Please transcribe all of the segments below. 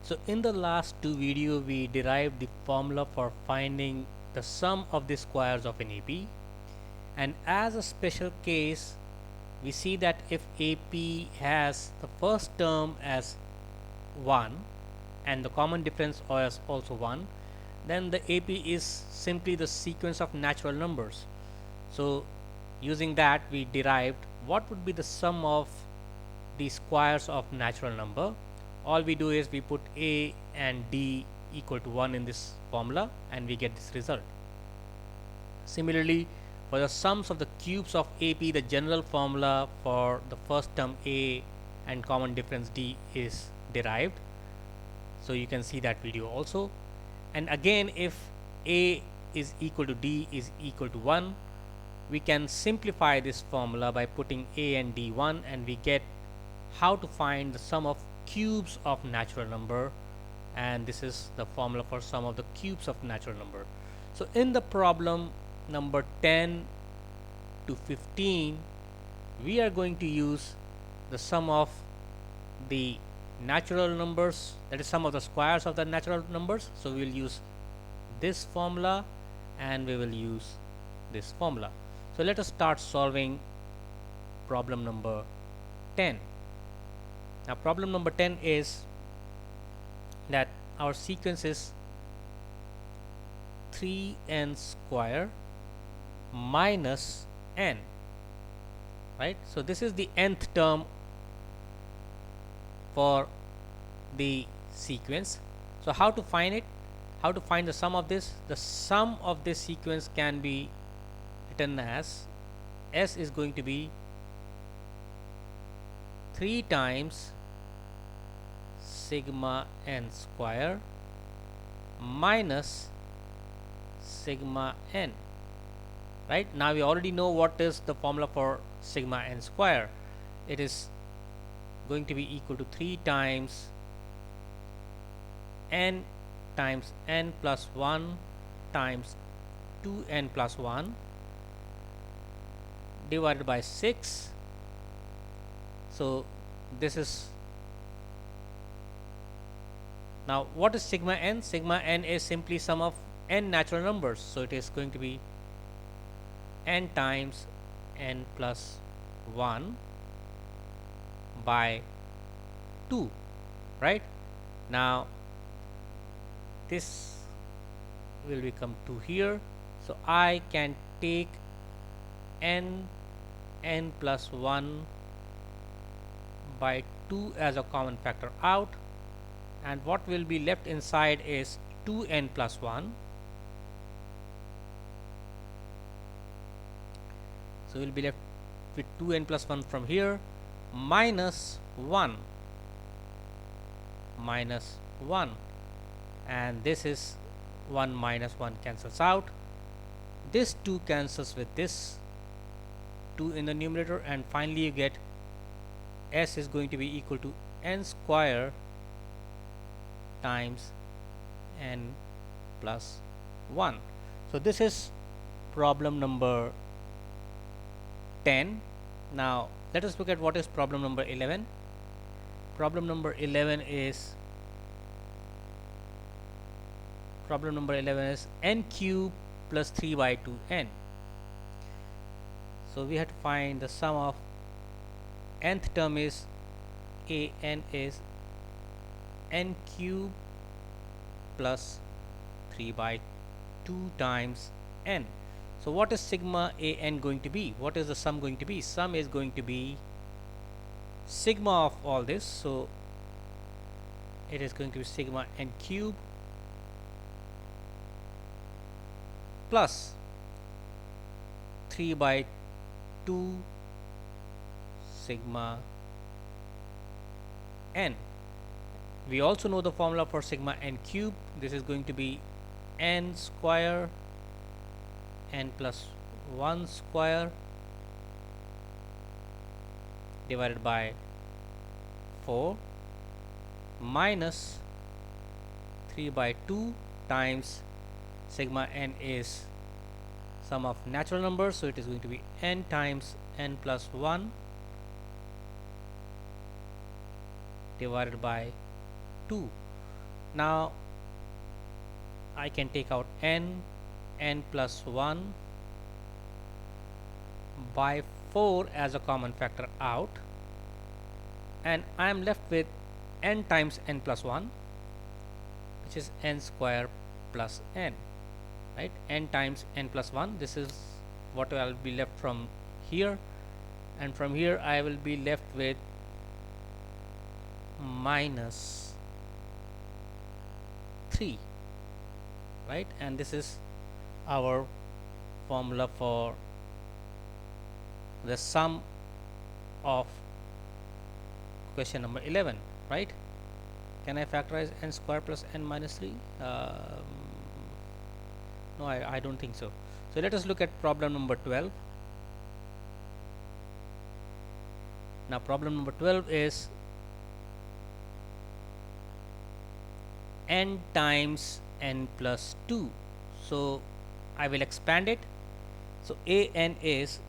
So in the last two videos we derived the formula for finding the sum of the squares of an AP, and as a special case we see that if AP has the first term as 1 and the common difference is also 1, then the AP is simply the sequence of natural numbers. So using that we derived what would be the sum of the squares of natural number. All we do is we put a and d equal to 1 in this formula and we get this result. Similarly, for the sums of the cubes of AP, the general formula for the first term a and common difference d is derived. So you can see that video also. And again, if a is equal to d is equal to 1, we can simplify this formula by putting a and d 1 and we get how to find the sum of cubes of natural number, and this is the formula for sum of the cubes of natural number. So in the problem number 10 to 15 we are going to use the sum of the natural numbers, that is sum of the squares of the natural numbers. So we will use this formula and we will use this formula. So let us start solving problem number 10. Now problem number 10 is that our sequence is 3n square minus n, right? So this is the nth term for the sequence. So how to find it? How to find the sum of this? The sum of this sequence can be written as s is going to be 3 times sigma n square minus sigma n. Right, now we already know what is the formula for sigma n square. It is going to be equal to 3 times n plus 1 times 2n plus 1 divided by 6. So this is, now what is sigma n? Sigma n is simply sum of n natural numbers, so it is going to be n times n plus 1 by 2, right? Now this will become 2 here, so I can take n plus 1 by 2 as a common factor out, and what will be left inside is 2n plus 1. So we'll be left with 2n plus 1 from here minus 1, and this is 1 minus 1 cancels out. This 2 cancels with this 2 in the numerator, and finally you get s is going to be equal to n square times n plus 1. So this is problem number 10. Now let us look at what is problem number 11. Problem number 11 is n cube plus 3 by 2n. So we have to find the sum of nth term is an is n cube plus 3 by 2 times n. So what is sigma an going to be? What is the sum going to be? Sum is going to be sigma of all this, so it is going to be sigma n cube plus 3 by 2 sigma n. We also know the formula for sigma n cube. This is going to be n square n plus 1 square divided by 4 minus 3 by 2 times sigma n is sum of natural numbers, so it is going to be n times n plus 1 divided by 2. Now I can take out n plus 1 by 4 as a common factor out, and I am left with n times n plus 1, which is n square plus n, right? N times n plus 1, this is what I will be left from here, and from here I will be left with minus 3, right? And this is our formula for the sum of question number 11, right? Can I factorize n square plus n minus 3? No, I don't think so. So let us look at problem number 12. Now problem number 12 is n times n plus 2. So I will expand it. So an is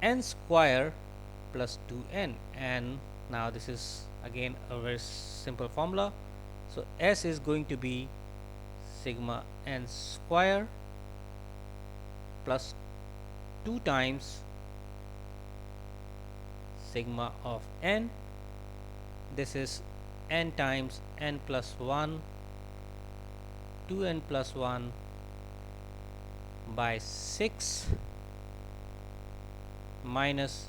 n square plus 2n, and now this is again a very simple formula. So s is going to be sigma n square plus 2 times sigma of n. This is n times n plus 1, 2n plus 1 by 6 minus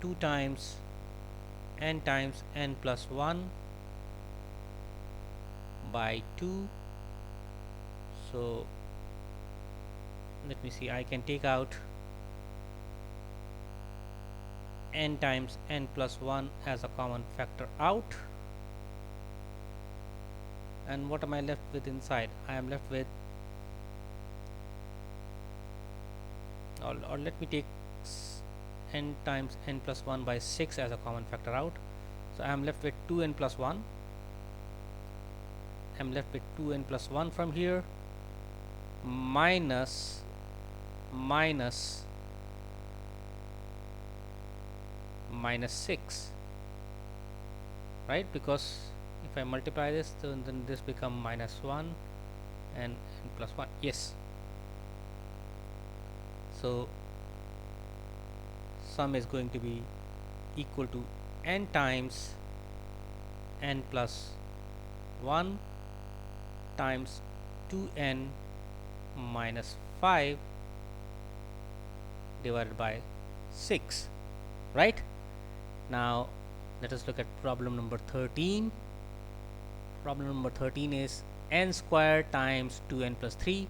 2 times n plus 1 by 2. So let me see, I can take out n times n plus 1 as a common factor out, and what am I left with inside? I am left with, or let me take n times n plus 1 by 6 as a common factor out. So I am left with 2n plus 1. I am left with 2n plus 1 from here, minus 6, right? Because if I multiply this, then this become minus 1 and n plus 1. Yes. So sum is going to be equal to n times n plus 1 times 2n minus 5 divided by 6, right? Now let us look at problem number 13. Problem number 13 is n square times 2n plus 3.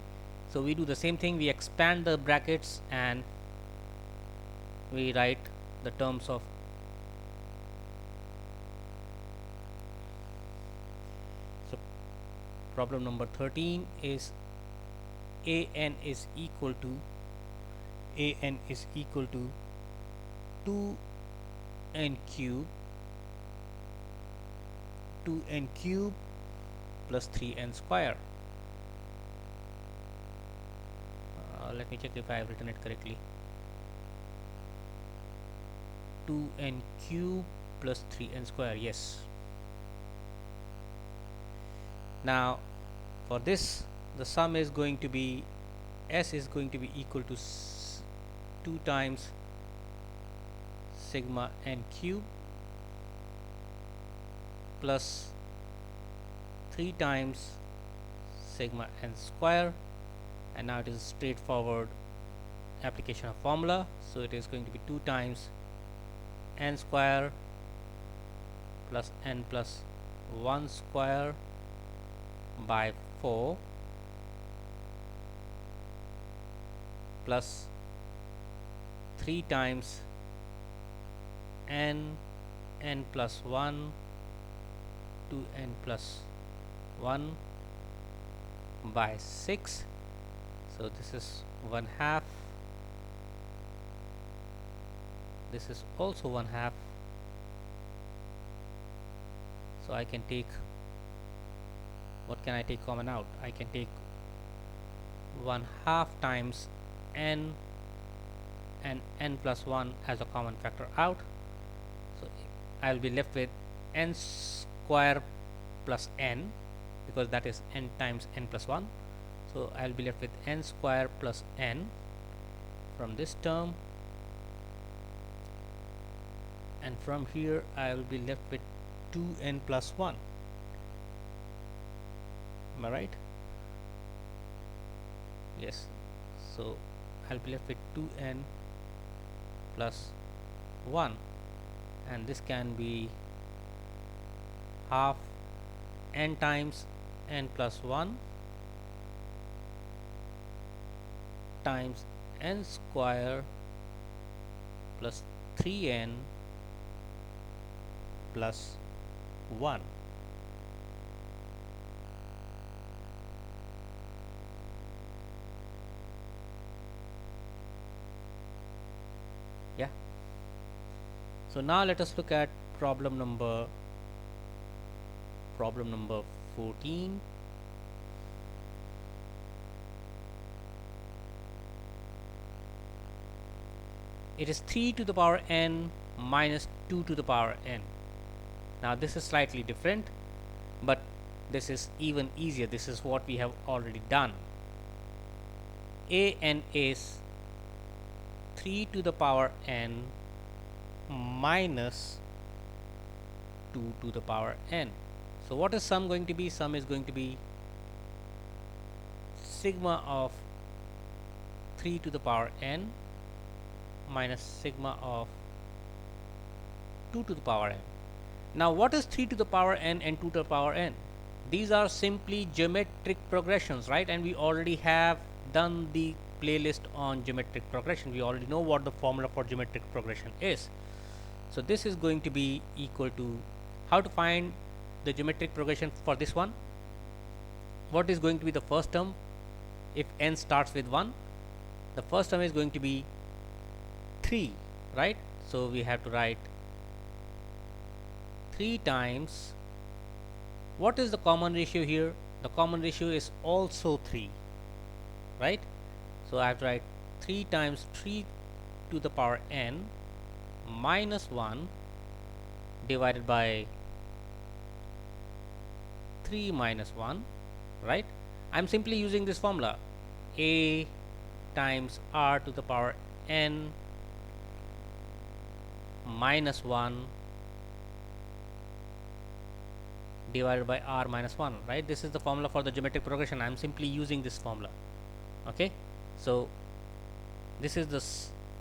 So we do the same thing, we expand the brackets and we write the terms of problem number 13 is an is equal to 2n cube plus 3n square. Let me check if I have written it correctly. 2n cube plus 3n square, yes. Now for this, the sum is going to be, s is going to be equal to 2 times sigma n cube plus 3 times sigma n square, and now it is straightforward application of formula. So it is going to be 2 times n square plus n plus 1 square by 4 plus 3 times n plus 1 to n plus 1 by 6. So this is 1/2. This is also 1/2. So I can take, what can I take common out? I can take 1/2 times n and n plus 1 as a common factor out. I'll be left with n square plus n, because that is n times n plus 1. So I'll be left with n square plus n from this term, and from here I will be left with 2n plus 1. Am I right? Yes. So I'll be left with 2n plus 1, and this can be half n times n plus 1 times n square plus 3n plus 1. Yeah. So now let us look at problem number 14. It is 3 to the power n minus 2 to the power n. Now this is slightly different, but this is even easier. This is what we have already done. A n is 3 to the power n minus 2 to the power n. So what is sum going to be? Sum is going to be sigma of 3 to the power n minus sigma of 2 to the power n. Now what is 3 to the power n and 2 to the power n? These are simply geometric progressions, right? And we already have done the playlist on geometric progression. We already know what the formula for geometric progression is. So this is going to be equal to, how to find the geometric progression for this one? What is going to be the first term if n starts with 1? The first term is going to be 3, right? So we have to write 3 times, what is the common ratio here? The common ratio is also 3, right? So I have to write 3 times 3 to the power n minus 1 divided by 3 minus 1, right? I'm simply using this formula, a times r to the power n minus 1 divided by r minus 1, right? This is the formula for the geometric progression. I'm simply using this formula. Okay, so this is the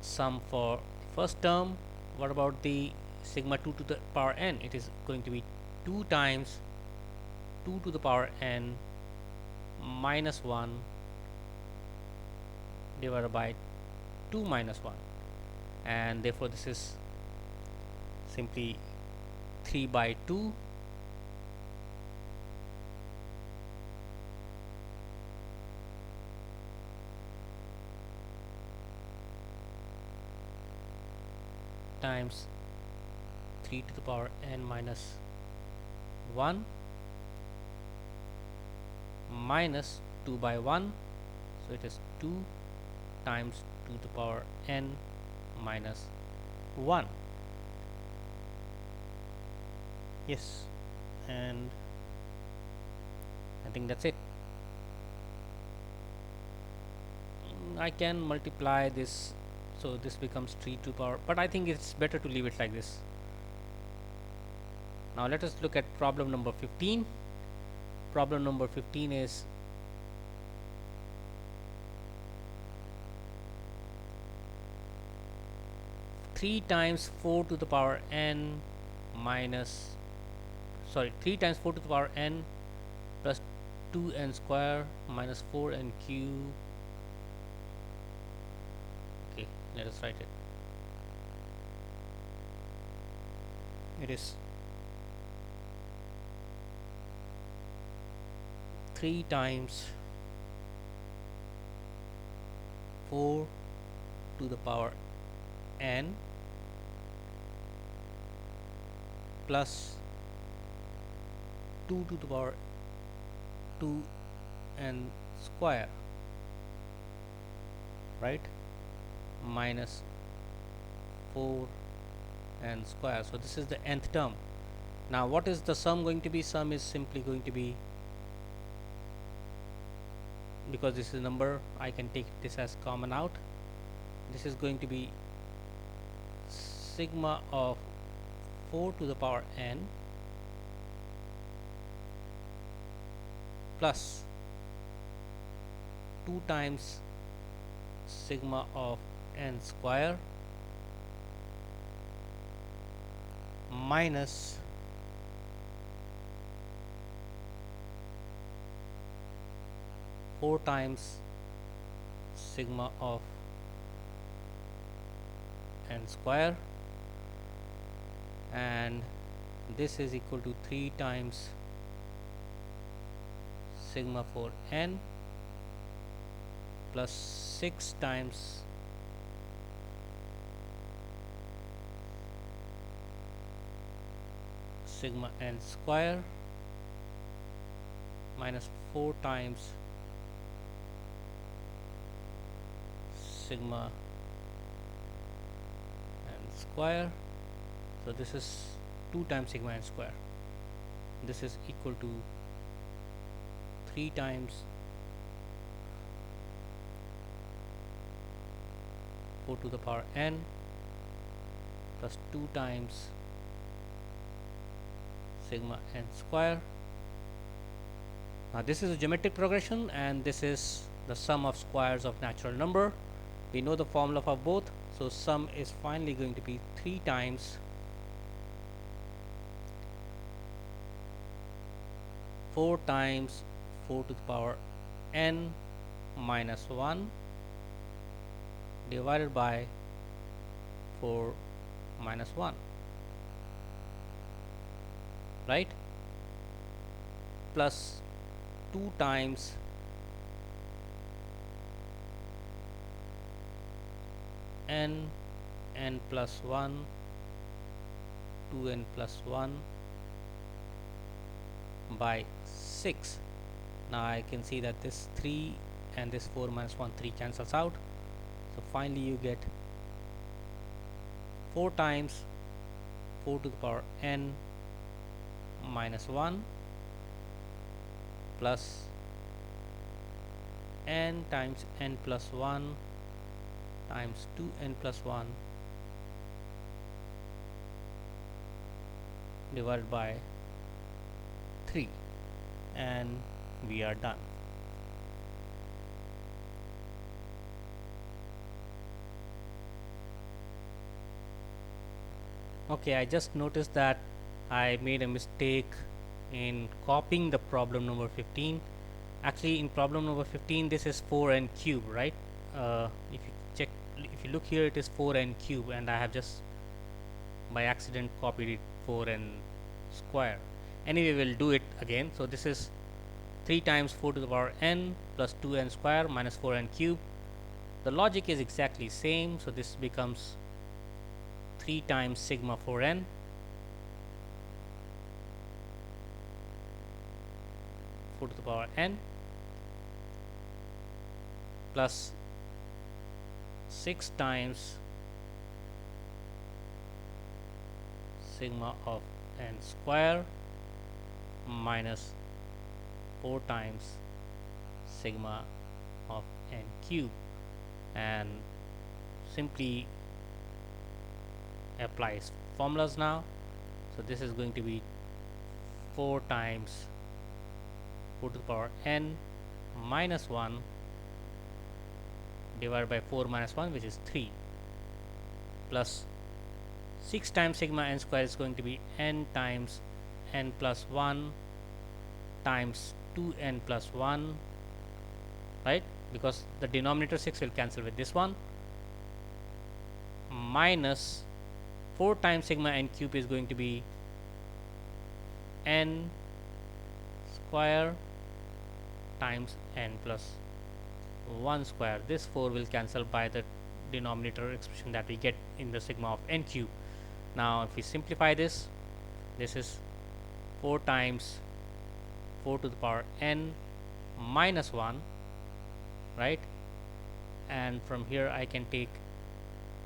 sum for first term. What about the sigma 2 to the power n? It is going to be 2 times 2 to the power n minus 1 divided by 2 minus 1, and therefore this is simply 3 by 2 times 3 to the power n minus 1 minus 2 by 1, so it is 2 times 2 to the power n minus 1. Yes, and I think that's it. I can multiply this, so this becomes 3 to the power, but I think it's better to leave it like this. Now let us look at problem number 15. Problem number 15 is three times 4 to the power n minus, sorry, 3 times 4 to the power n plus 2n square minus 4n cube. Okay, let us write it. It is 3 times 4 to the power n plus 2 to the power 2n square, right, minus 4 n square. So this is the nth term. Now what is the sum going to be? Sum is simply going to be, because this is a number, I can take this as common out. This is going to be sigma of 4 to the power n plus 2 times sigma of n square minus four times sigma of n square, and this is equal to 3 times sigma for n plus 6 times sigma n square minus 4 times sigma n square. So this is 2 times sigma n square. This is equal to 3 times 4 to the power n plus 2 times sigma n square. Now this is a geometric progression, and this is the sum of squares of natural number. We know the formula for both, so sum is finally going to be 3 times 4 times 4 to the power n minus 1 divided by 4 minus 1, right, plus 2 times n plus 1 2n plus 1 by 6. Now I can see that this 3 and this 4 minus 1, 3 cancels out. So finally you get 4 times 4 to the power n minus 1 plus n times n plus 1 times 2n plus 1 divided by 3, and we are done. Okay, I just noticed that I made a mistake in copying the problem number 15. Actually, in problem number 15, this is 4n cube, right? If you check, if you look here, it is 4n cube, and I have just by accident copied it 4n square. Anyway, we'll do it again. So this is 3 times 4 to the power n plus 2n square minus 4n cube. The logic is exactly same, so this becomes 3 times sigma 4n to the power n plus 6 times sigma of n square minus 4 times sigma of n cube, and simply applies formulas now. So this is going to be 4 times 4 to the power n minus 1 divided by 4 minus 1, which is 3, plus 6 times sigma n square is going to be n times n plus 1 times 2n plus 1, right, because the denominator 6 will cancel with this one, minus 4 times sigma n cube is going to be n square times n plus 1 square. This 4 will cancel by the denominator expression that we get in the sigma of n cube. Now if we simplify this, this is 4 times 4 to the power n minus 1, right, and from here I can take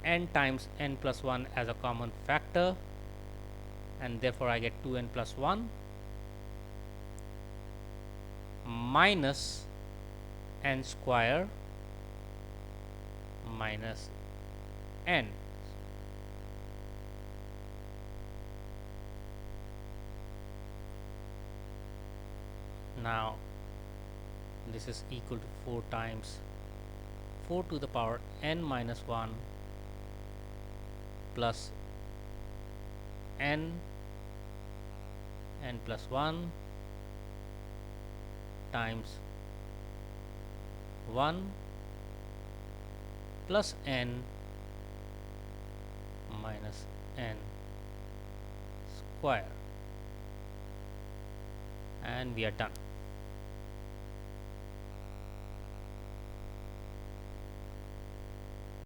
n times n plus 1 as a common factor, and therefore I get 2n plus 1 minus n square minus n. Now this is equal to 4 times 4 to the power n minus 1 plus n plus 1 times 1 plus n minus n square, and we are done.